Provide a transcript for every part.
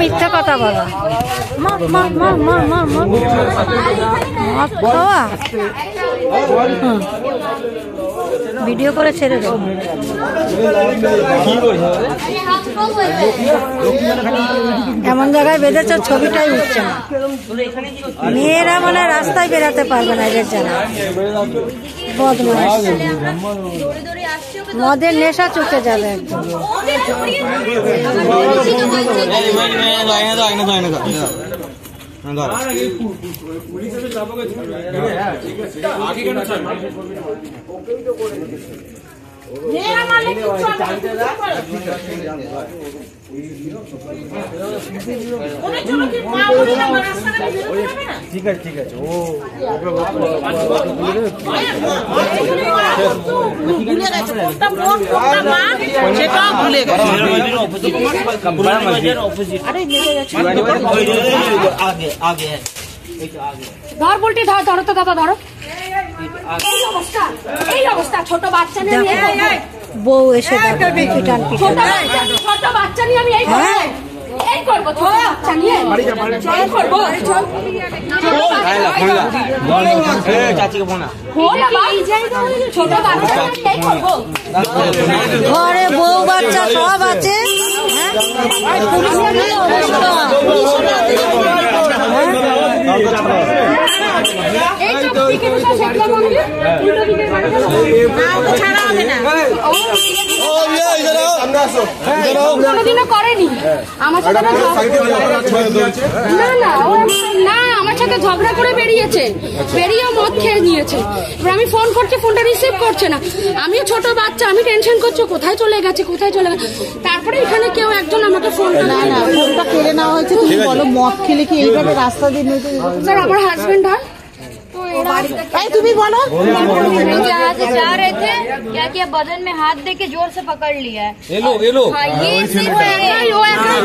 মিথ্যা কথা বলা। ভিডিও করে ছেড়ে দেবো। এমন জায়গায় বেঁধেছ ছবিটাই উঠছে না। মেয়েরা মানে রাস্তায় বেরাতে পারবে না এদের জানা। বদমাশ, মদের নেশা চুকে যাবে একদম। ঠিক আছে ঠিক আছে। ও ধর বলটি ধর, ধরো তো দাদা ধরো। এই অবস্থা ছোট বাচ্চা নিয়ে বউ এসে ছোট বাচ্চা নিয়ে আমি এই করবো, ছোট বাচ্চা নিয়ে করবো। ছোট বাচ্চা এই করবো। ঘরে বউ বাচ্চা সব আছে। করেনি আমার সাথে, না আমার সাথে ঝগড়া করে বেরিয়েছে, বেরিয়ে মদ খেয়ে নিয়েছে। এবার আমি ফোন করছি, ফোনটা রিসিভ করছে না। আমিও ছোট বাচ্চা, আমি টেনশন করছি কোথায় চলে গেছে, কোথায় চলে গেছে। তারপরে এখানে কেউ একজন আমাকে ফোনটা ফোনটা কেড়ে নেওয়া হয়েছে। তুমি বলো মদ খেলে কি এইভাবে রাস্তা দিয়ে নিতে? স্যার আমার হাজবেন্ড হয় তুমি বলো यहाँ से जा रहे थे, क्या किया बदन में हाथ दे के जोर से पकड़ लिया है। ये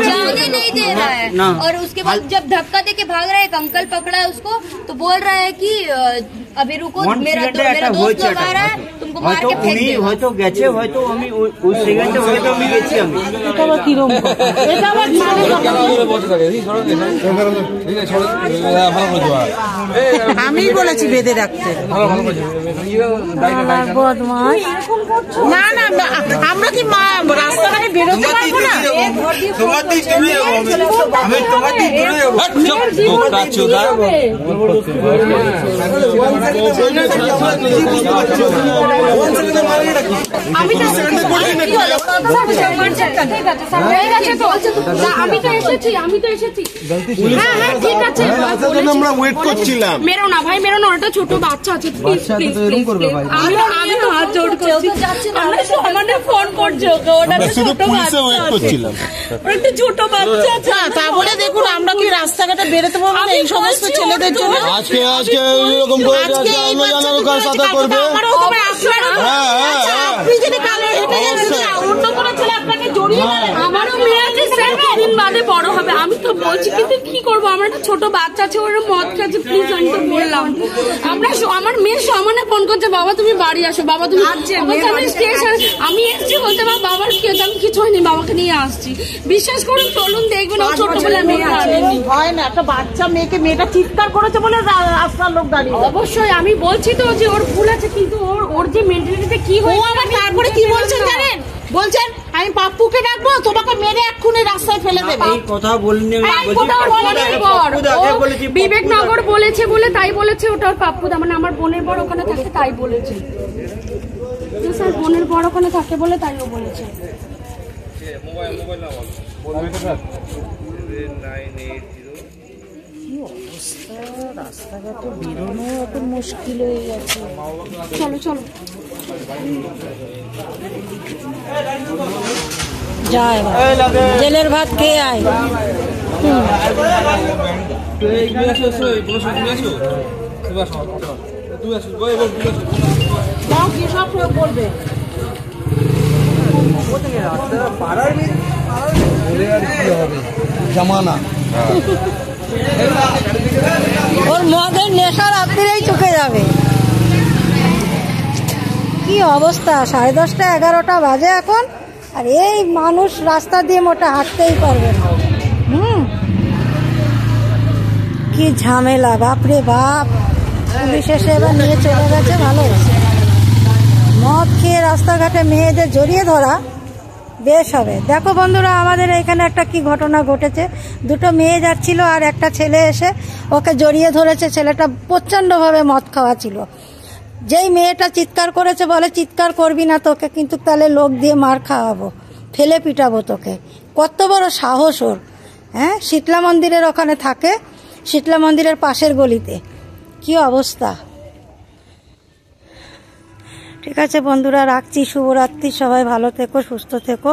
जाने नहीं दे रहा है। और उसके बाद जब धक्का दे के भाग रहा है, एक अंकल पकड़ा है उसको, तो बोल रहा है कि अभी रुको, मेरा दोस्त लोग आ रहा है, तुमको मार के फेंक देगा। হয়তো গেছে, হয়তো আমি ওই সেকেন্ডে হয়তো আমি গেছি। আমি এটা আবার কিরকম? এটা আবার আমি বলেছি বেঁধে রাখতে। বদমাশ, না না আমরা কি রাস্তাঘাটে বেরোতে পারবো না? তোমার দিক চলে যাবো, আমি তোমার দিক চলে যাবো। আমি তো এসেছি। হ্যাঁ ঠিক আছে, আমরা ওয়েট করছিলাম। মেরো না ভাই, মেরো না, ওটা ছোট বাচ্চা আছে। আমি তো হাত জোড় করছি, আমাদের ফোন করছে ওকে, ওটা ছোট বাচ্চা একটা ছোট বাচ্চা আছে। তা বলে দেখুন আমরা কি রাস্তাঘাটে বেরোতে পারবো না এই সমস্ত ছেলেদের জন্য? আজকে এরকম করে সাথা করবে। আপনি যদি কালো হেঁটে যান, অন্য কোনো ছেলে আপনাকে জড়িয়ে নেবে। আমারও মেয়ে আছে স্যার, কদিন বাদে বড় হবে। আমি তো বলছি কিন্তু কি করবো, আমার একটা ছোট বাচ্চা আছে, ওরা মদ খাচ্ছে। প্লিজ আমি তো বললাম, আমার মেয়ের সমানে ফোন করছে, বাবা তুমি বাড়ি আসো, বাবা তুমি স্টেশন। আমি এসছি বলতে বাবার কি হচ্ছে, আমি কিছু হয়নি, বাবাকে নিয়ে আসছি। বিশ্বাস করুন, চলুন দেখবেন, ও ছোটবেলা মেয়ে আনেনি। হয় না, একটা বাচ্চা মেয়েটা চিৎকার করেছে বলে রাস্তার লোক দাঁড়িয়ে। অবশ্যই আমি বলছি তো যে ওর ভুল আছে, কিন্তু ওর যে মেন্টালিটিতে কি হয়েছে। আবার তারপরে কি বলছেন জানেন? বলছেন আমি পাপ্পুকে ডাকবো, তোমাকে মেরে এক্ষুনি রাস্তায় ফেলে দেবে। এই কথা বলিনি, বিবেকনগর বলেছে বলে তাই বলেছে, ওটা ওর পাপ্পুদা, মানে আমার বোনের বড় ওখানে থাকে তাই বলেছে। স্যার বোনের বড় ওখানে থাকে বলে তাই ও বলেছে। রাস্তাঘাটে বেরোনো এখন মুশকিল হয়ে গেছে। চলো চলো যায়, জেলের ভাত খেয়ে আয়। জামানা ওর মদের নেশা রাত্রিরেই চুকে যাবে। কি অবস্থা, 10:30 11টা বাজে এখন, আর এই মানুষ রাস্তা দিয়ে মোটা হাঁটতেই পারবে না। কি ঝামেলা, বাপরে বাপ। পুলিশ এসে এবার নিয়ে চলে গেছে, ভালো হয়েছে। মদ খেয়ে রাস্তাঘাটে মেয়েদের জড়িয়ে ধরা বেশ হবে। দেখো বন্ধুরা, আমাদের এখানে একটা কি ঘটনা ঘটেছে। দুটো মেয়ে যাচ্ছিল আর একটা ছেলে এসে ওকে জড়িয়ে ধরেছে। ছেলেটা প্রচণ্ডভাবে মদ খাওয়া ছিল। যেই মেয়েটা চিৎকার করেছে, বলে চিৎকার করবি না, তোকে কিন্তু তাহলে লোক দিয়ে মার খাওয়াবো, ফেলে পিটাবো তোকে। কত বড় সাহস ওর! হ্যাঁ, শীতলা মন্দিরের ওখানে থাকে, শীতলা মন্দিরের পাশের গলিতে। কি অবস্থা! ঠিক আছে বন্ধুরা, রাখছি। শুভরাত্রি। সবাই ভালো থেকো, সুস্থ থেকো।